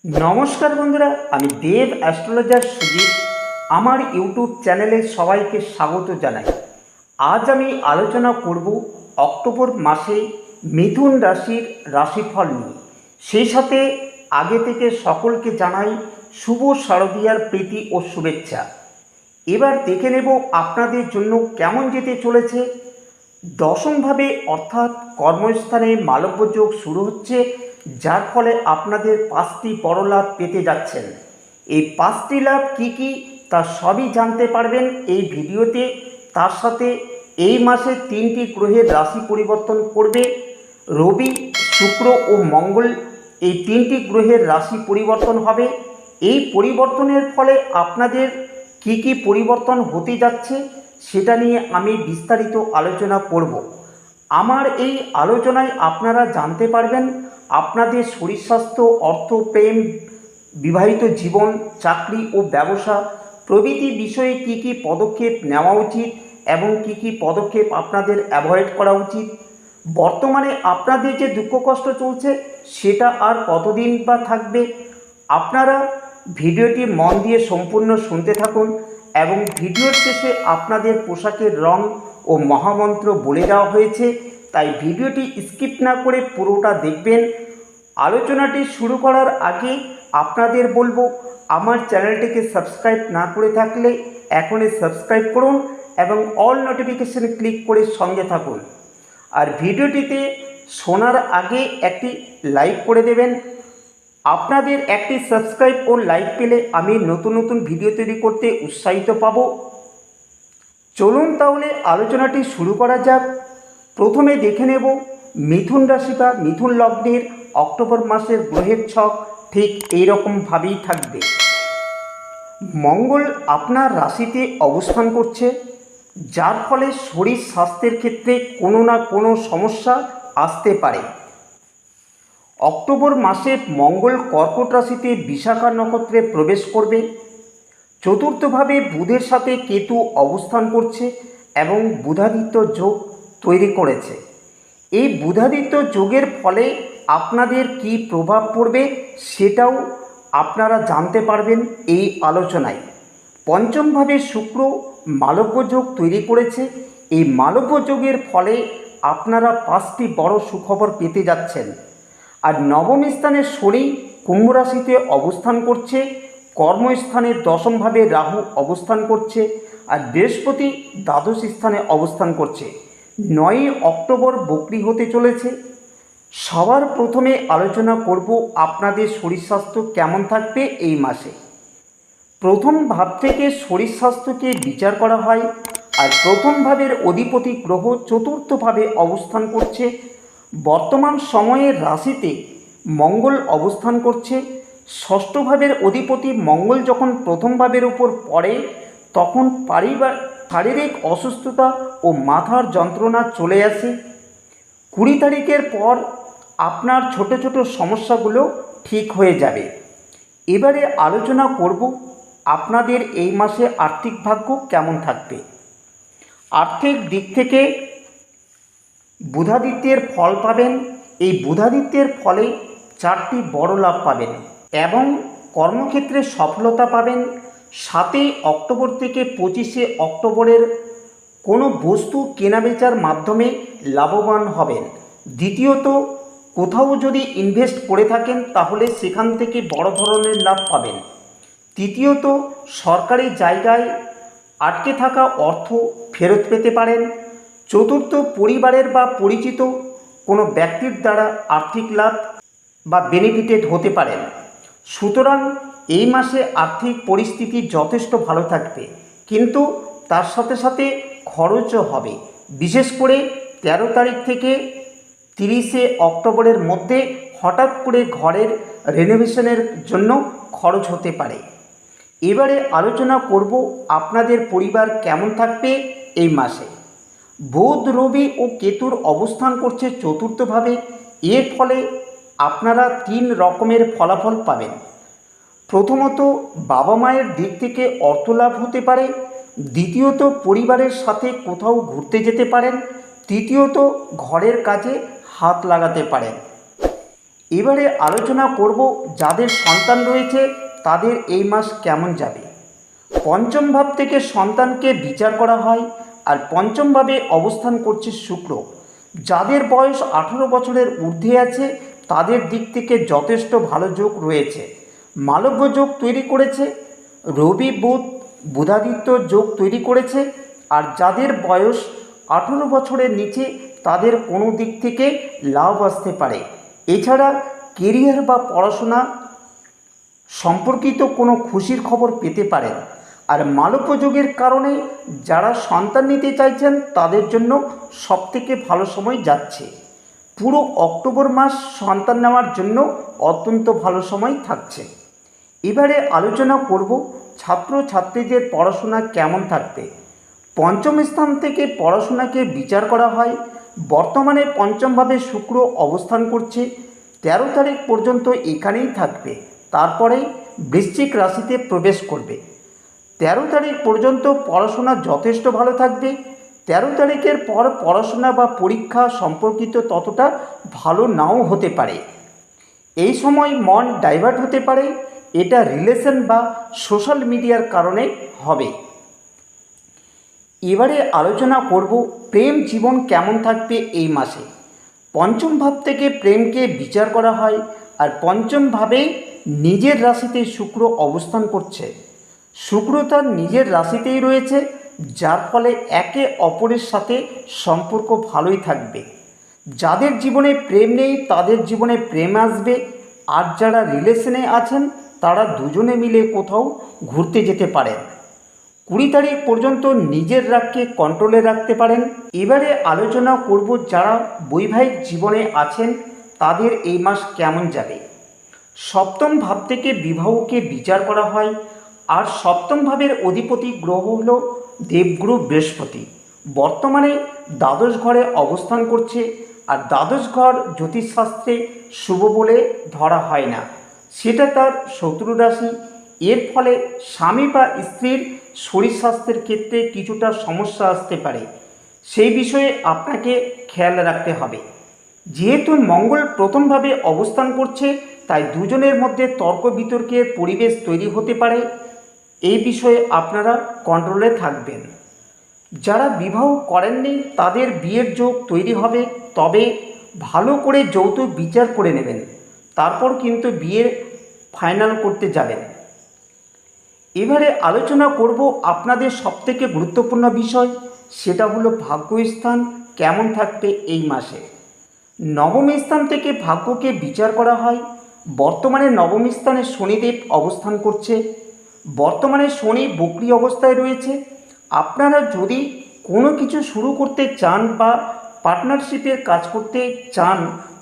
নমস্কার বন্ধুরা, আমি দেব অ্যাস্ট্রোলজার সুজিত। আমার ইউটিউব চ্যানেলে সবাইকে স্বাগত জানাই। আজ আমি আলোচনা করব অক্টোবর মাসে মিথুন রাশির রাশিফল নিয়ে। সেই সাথে আগে থেকে সকলকে জানাই শুভ শারদীয়ার প্রীতি ও শুভেচ্ছা। এবার দেখে নেব আপনাদের জন্য কেমন যেতে চলেছে। দশমভাবে অর্থাৎ কর্মস্থানে মালব্য যোগ শুরু হচ্ছে, যার ফলে আপনাদের 5টি বড় লাভ পেতে যাচ্ছেন। এই 5টি লাভ কী কী তা সবই জানতে পারবেন এই ভিডিওতে। তার সাথে এই মাসে 3টি গ্রহের রাশি পরিবর্তন করবে। রবি, শুক্র ও মঙ্গল, এই 3টি গ্রহের রাশি পরিবর্তন হবে। এই পরিবর্তনের ফলে আপনাদের কি কি পরিবর্তন হতে যাচ্ছে সেটা নিয়ে আমি বিস্তারিত আলোচনা করব। আমার এই আলোচনায় আপনারা জানতে পারবেন আপনাদের শরীর স্বাস্থ্য, অর্থ, প্রেম, বিবাহিত জীবন, চাকরি ও ব্যবসা প্রভৃতি বিষয়ে কি কি পদক্ষেপ নেওয়া উচিত এবং কি কি পদক্ষেপ আপনাদের অ্যাভয়েড করা উচিত। বর্তমানে আপনাদের যে দুঃখ কষ্ট চলছে সেটা আর কতদিন বা থাকবে। আপনারা ভিডিওটি মন দিয়ে সম্পূর্ণ শুনতে থাকুন এবং ভিডিওর শেষে আপনাদের পোশাকের রং ও মহামন্ত্র বলে দেওয়া হয়েছে, তাই ভিডিওটি স্কিপ না করে পুরোটা দেখবেন। আলোচনাটি শুরু করার আগে আপনাদের বলবো, আমার চ্যানেলটিকে সাবস্ক্রাইব না করে থাকলে এখনই সাবস্ক্রাইব করুন এবং অল নোটিফিকেশন ক্লিক করে সঙ্গে থাকুন। আর ভিডিওটিতে শোনার আগে একটি লাইক করে দেবেন। আপনাদের একটি সাবস্ক্রাইব ও লাইক পেলে আমি নতুন নতুন ভিডিও তৈরি করতে উৎসাহিত পাব। চলুন তাহলে আলোচনাটি শুরু করা যাক। প্রথমে দেখে নেব মিথুন রাশি বা মিথুন লগ্নের অক্টোবর মাসের গ্রহের ছক ঠিক এইরকমভাবেই থাকবে। মঙ্গল আপনার রাশিতে অবস্থান করছে, যার ফলে শরীর স্বাস্থ্যের ক্ষেত্রে কোনো না কোনো সমস্যা আসতে পারে। অক্টোবর মাসে মঙ্গল কর্কট রাশিতে বিশাখা নক্ষত্রে প্রবেশ করবে। চতুর্থভাবে বুধের সাথে কেতু অবস্থান করছে এবং বুধাদিত্য যোগ তৈরি করেছে। এই বুধাদিত্য যোগের ফলে আপনাদের কি প্রভাব পড়বে সেটাও আপনারা জানতে পারবেন এই আলোচনায়। পঞ্চমভাবে শুক্র মালব্য যোগ তৈরি করেছে। এই মালব্য যোগের ফলে আপনারা 5টি বড় সুখবর পেতে যাচ্ছেন। আর নবম স্থানে শনি কুম্ভ রাশিতে অবস্থান করছে। কর্মস্থানে দশমভাবে রাহু অবস্থান করছে আর বৃহস্পতি দ্বাদশ স্থানে অবস্থান করছে। 9ই অক্টোবর বকরি হতে চলেছে। সবার প্রথমে আলোচনা করব আপনাদের শরীর স্বাস্থ্য কেমন থাকবে এই মাসে। প্রথম ভাব থেকে শরীর স্বাস্থ্যকে বিচার করা হয়, আর প্রথম ভাবের অধিপতি গ্রহ চতুর্থভাবে অবস্থান করছে। বর্তমান সময়ের রাশিতে মঙ্গল অবস্থান করছে। ষষ্ঠ ভাবের অধিপতি মঙ্গল যখন প্রথম ভাবের উপর পড়ে তখন শারীরিক অসুস্থতা ও মাথার যন্ত্রণা চলে আসে। 20 তারিখের পর আপনার ছোট ছোট সমস্যাগুলো ঠিক হয়ে যাবে। এবারে আলোচনা করব আপনাদের এই মাসে আর্থিক ভাগ্য কেমন থাকবে। আর্থিক দিক থেকে বুধাদিত্যের ফল পাবেন। এই বুধাদিত্যের ফলে 4টি বড় লাভ পাবেন এবং কর্মক্ষেত্রে সফলতা পাবেন। 7ই অক্টোবর থেকে 25শে অক্টোবরের কোনো বস্তু কেনাবেচার মাধ্যমে লাভবান হবেন। দ্বিতীয়ত, কোথাও যদি ইনভেস্ট করে থাকেন তাহলে সেখান থেকে বড় ধরনের লাভ পাবেন। তৃতীয়ত, সরকারি জায়গায় আটকে থাকা অর্থ ফেরত পেতে পারেন। চতুর্থ, পরিবারের বা পরিচিত কোনো ব্যক্তির দ্বারা আর্থিক লাভ বা বেনিফিটেড হতে পারেন। সুতরাং এই মাসে আর্থিক পরিস্থিতি যথেষ্ট ভালো থাকবে, কিন্তু তার সাথে সাথে খরচও হবে। বিশেষ করে 13 তারিখ থেকে 30শে অক্টোবরের মধ্যে হঠাৎ করে ঘরের রেনোভেশনের জন্য খরচ হতে পারে। এবারে আলোচনা করব আপনাদের পরিবার কেমন থাকবে এই মাসে। বুধ, রবি ও কেতুর অবস্থান করছে চতুর্থভাবে। এর ফলে আপনারা 3 রকমের ফলাফল পাবেন। প্রথমত, বাবা মায়ের দিক থেকে অর্থলাভ হতে পারে। দ্বিতীয়ত, পরিবারের সাথে কোথাও ঘুরতে যেতে পারেন। তৃতীয়ত, ঘরের কাজে হাত লাগাতে পারেন। এবারে আলোচনা করব যাদের সন্তান রয়েছে তাদের এই মাস কেমন যাবে। পঞ্চম ভাব থেকে সন্তানকে বিচার করা হয়, আর পঞ্চম ভাবে অবস্থান করছে শুক্র। যাদের বয়স 18 বছরের ঊর্ধ্বে আছে তাদের দিক থেকে যথেষ্ট ভালো যোগ রয়েছে। মালব্য যোগ তৈরি করেছে, রবি বুধ বুধাদিত্য যোগ তৈরি করেছে। আর যাদের বয়স 18 বছরের নিচে তাদের কোনো দিক থেকে লাভ আসতে পারে। এছাড়া কেরিয়ার বা পড়াশোনা সম্পর্কিত কোনো খুশির খবর পেতে পারেন। আর মালব্য যোগের কারণে যারা সন্তান নিতে চাইছেন তাদের জন্য সবথেকে ভালো সময় যাচ্ছে। পুরো অক্টোবর মাস সন্তান নেওয়ার জন্য অত্যন্ত ভালো সময় থাকছে। এবারে আলোচনা করব ছাত্রছাত্রীদের পড়াশোনা কেমন থাকবে। পঞ্চম স্থান থেকে পড়াশোনাকে বিচার করা হয়। বর্তমানে পঞ্চমভাবে শুক্র অবস্থান করছে, 13 তারিখ পর্যন্ত এখানেই থাকবে, তারপরে বৃশ্চিক রাশিতে প্রবেশ করবে। 13 তারিখ পর্যন্ত পড়াশোনা যথেষ্ট ভালো থাকবে। 13 তারিখের পর পড়াশোনা বা পরীক্ষা সম্পর্কিত ততটা ভালো নাও হতে পারে। এই সময় মন ডাইভার্ট হতে পারে, এটা রিলেশন বা সোশ্যাল মিডিয়ার কারণে হবে। এবারে আলোচনা করব প্রেম জীবন কেমন থাকবে এই মাসে। পঞ্চম ভাব থেকে প্রেমকে বিচার করা হয়, আর পঞ্চম ভাবে নিজের রাশিতে শুক্র অবস্থান করছে। শুক্র তার নিজের রাশিতেই রয়েছে, যার ফলে একে অপরের সাথে সম্পর্ক ভালোই থাকবে। যাদের জীবনে প্রেম নেই তাদের জীবনে প্রেম আসবে, আর যারা রিলেশনে আছেন তারা দুজনে মিলে কোথাও ঘুরতে যেতে পারেন। 20 তারিখ পর্যন্ত নিজের রাগকে কন্ট্রোলে রাখতে পারেন। এবারে আলোচনা করব যারা বৈবাহিক জীবনে আছেন তাদের এই মাস কেমন যাবে। সপ্তম ভাব থেকে বিবাহকে বিচার করা হয়, আর সপ্তম ভাবের অধিপতি গ্রহ হল দেবগুরু বৃহস্পতি। বর্তমানে দ্বাদশ ঘরে অবস্থান করছে, আর দ্বাদশ ঘর জ্যোতিষশাস্ত্রে শুভ বলে ধরা হয় না, সেটা তার শত্রু রাশি। এর ফলে স্বামী বা স্ত্রীর শরীর স্বাস্থ্যের ক্ষেত্রে কিছুটা সমস্যা আসতে পারে, সেই বিষয়ে আপনাকে খেয়াল রাখতে হবে। যেহেতু মঙ্গল প্রথমভাবে অবস্থান করছে তাই দুজনের মধ্যে তর্ক বিতর্কের পরিবেশ তৈরি হতে পারে, এই বিষয়ে আপনারা কন্ট্রোলে থাকবেন। যারা বিবাহ করেননি তাদের বিয়ের যোগ তৈরি হবে, তবে ভালো করে যৌতুক বিচার করে নেবেন, তারপর কিন্তু বিয়ে ফাইনাল করতে যাবেন। এবারে আলোচনা করব আপনাদের সবথেকে গুরুত্বপূর্ণ বিষয়, সেটা হলো ভাগ্যস্থান কেমন থাকবে এই মাসে। নবম স্থান থেকে ভাগ্যকে বিচার করা হয়। বর্তমানে নবম স্থানে শনিদেব অবস্থান করছে। বর্তমানে শনি বক্রী অবস্থায় রয়েছে। আপনারা যদি কোনো কিছু শুরু করতে চান বা পার্টনারশিপের কাজ করতে চান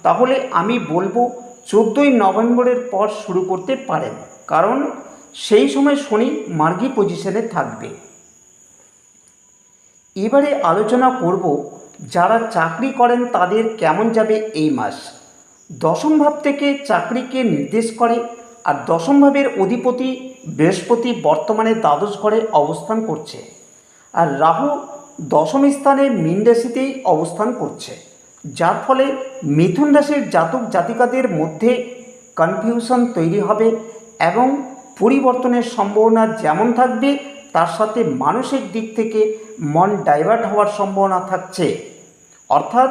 তাহলে আমি বলবো 14ই নভেম্বরের পর শুরু করতে পারেন, কারণ সেই সময় শনি মার্গী পজিশনে থাকবে। এবারে আলোচনা করব যারা চাকরি করেন তাদের কেমন যাবে এই মাস। দশম ভাব থেকে চাকরিকে নির্দেশ করে, আর দশম ভাবের অধিপতি বৃহস্পতি বর্তমানে দ্বাদশ ঘরে অবস্থান করছে, আর রাহু দশম স্থানে মীন রাশিতেই অবস্থান করছে, যার ফলে মিথুন রাশির জাতক জাতিকাদের মধ্যে কনফিউশন তৈরি হবে এবং পরিবর্তনের সম্ভাবনা যেমন থাকবে তার সাথে মানসিক দিক থেকে মন ডাইভার্ট হওয়ার সম্ভাবনা থাকছে। অর্থাৎ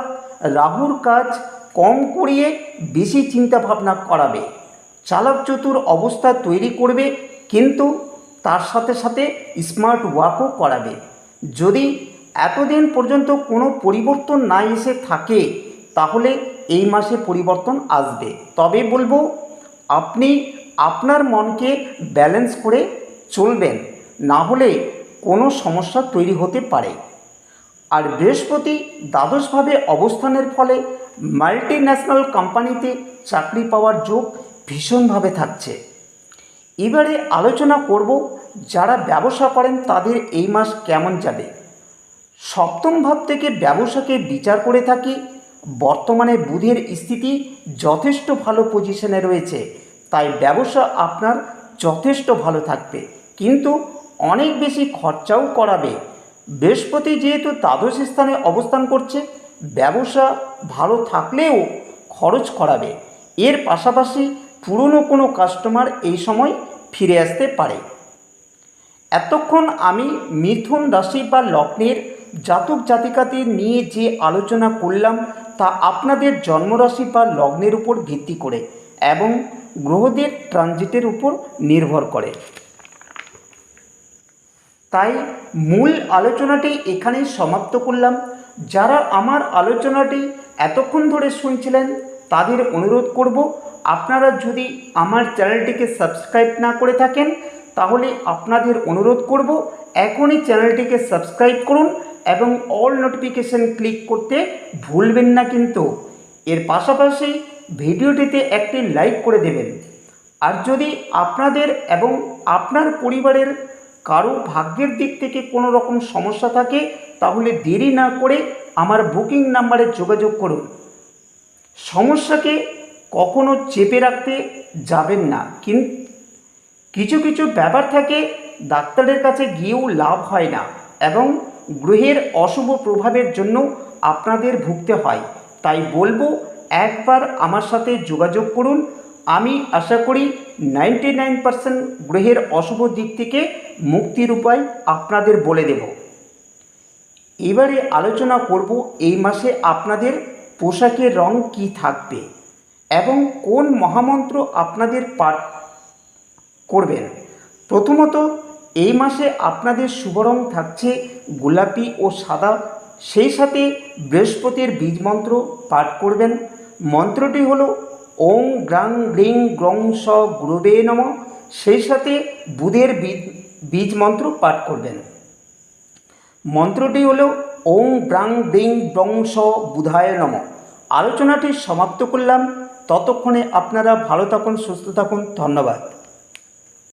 রাহুর কাজ কম করিয়ে বেশি চিন্তা ভাবনা করাবে, চালাক চতুর অবস্থা তৈরি করবে, কিন্তু তার সাথে সাথে স্মার্ট ওয়ার্কও করাবে। যদি এতদিন পর্যন্ত কোনো পরিবর্তন না এসে থাকে তাহলে এই মাসে পরিবর্তন আসবে। তবে বলবো আপনি আপনার মনকে ব্যালেন্স করে চলবেন, না হলে কোনো সমস্যা তৈরি হতে পারে। আর বৃহস্পতি দ্বাদশভাবে অবস্থানের ফলে মাল্টি ন্যাশনাল কোম্পানিতে চাকরি পাওয়ার যোগ ভীষণভাবে থাকছে। এবারে আলোচনা করব যারা ব্যবসা করেন তাদের এই মাস কেমন যাবে। সপ্তম ভাব থেকে ব্যবসাকে বিচার করে থাকি। বর্তমানে বুধের স্থিতি যথেষ্ট ভালো পজিশনে রয়েছে, তাই ব্যবসা আপনার যথেষ্ট ভালো থাকবে, কিন্তু অনেক বেশি খরচাও করাবে। বৃহস্পতি যেহেতু দ্বাদশ স্থানে অবস্থান করছে, ব্যবসা ভালো থাকলেও খরচ করাবে। এর পাশাপাশি পুরনো কোনো কাস্টমার এই সময় ফিরে আসতে পারে। এতক্ষণ আমি মিথুন রাশি বা লগ্নের জাতক জাতিকাদের নিয়ে যে আলোচনা করলাম তা আপনাদের জন্মরাশি বা লগ্নের উপর ভিত্তি করে এবং গ্রহদের ট্রানজিটের উপর নির্ভর করে। তাই মূল আলোচনাটি এখানেই সমাপ্ত করলাম। যারা আমার আলোচনাটি এতক্ষণ ধরে শুনছিলেন তাদের অনুরোধ করব, আপনারা যদি আমার চ্যানেলটিকে সাবস্ক্রাইব না করে থাকেন তাহলে আপনাদের অনুরোধ করব এখনই চ্যানেলটিকে সাবস্ক্রাইব করুন এবং অল নোটিফিকেশন ক্লিক করতে ভুলবেন না কিন্তু। এর পাশাপাশি ভিডিওটিতে একটি লাইক করে দেবেন। আর যদি আপনাদের এবং আপনার পরিবারের কারো ভাগ্যের দিক থেকে কোনো রকম সমস্যা থাকে তাহলে দেরি না করে আমার বুকিং নাম্বারে যোগাযোগ করুন। সমস্যাকে কখনো চেপে রাখতে যাবেন না, কিন্তু কিছু কিছু ব্যাপার থাকে ডাক্তারের কাছে গিয়েও লাভ হয় না এবং গ্রহের অশুভ প্রভাবের জন্য আপনাদের ভুগতে হয়। তাই বলবো একবার আমার সাথে যোগাযোগ করুন। আমি আশা করি 99% গ্রহের অশুভ দিক থেকে মুক্তির উপায় আপনাদের বলে দেব। এবারে আলোচনা করব এই মাসে আপনাদের পোশাকের রং কী থাকবে এবং কোন মহামন্ত্র আপনাদের পাঠ করবেন। প্রথমত এই মাসে আপনাদের শুভ রং থাকছে গোলাপি ও সাদা, সেই সাথে বৃহস্পতির বীজ মন্ত্র পাঠ করবেন। মন্ত্রটি হলো ওং গ্রাং গ্রিং গ্রং স গুরুবে নমঃ, সেই সাথে বুধের বীজ মন্ত্র পাঠ করবেন। মন্ত্রটি হলো ওং ব্রাং ব্রিং ব্রং স বুধায় নমঃ। আলোচনাটি সমাপ্ত করলাম। ততক্ষণে আপনারা ভালো থাকুন, সুস্থ থাকুন। ধন্যবাদ।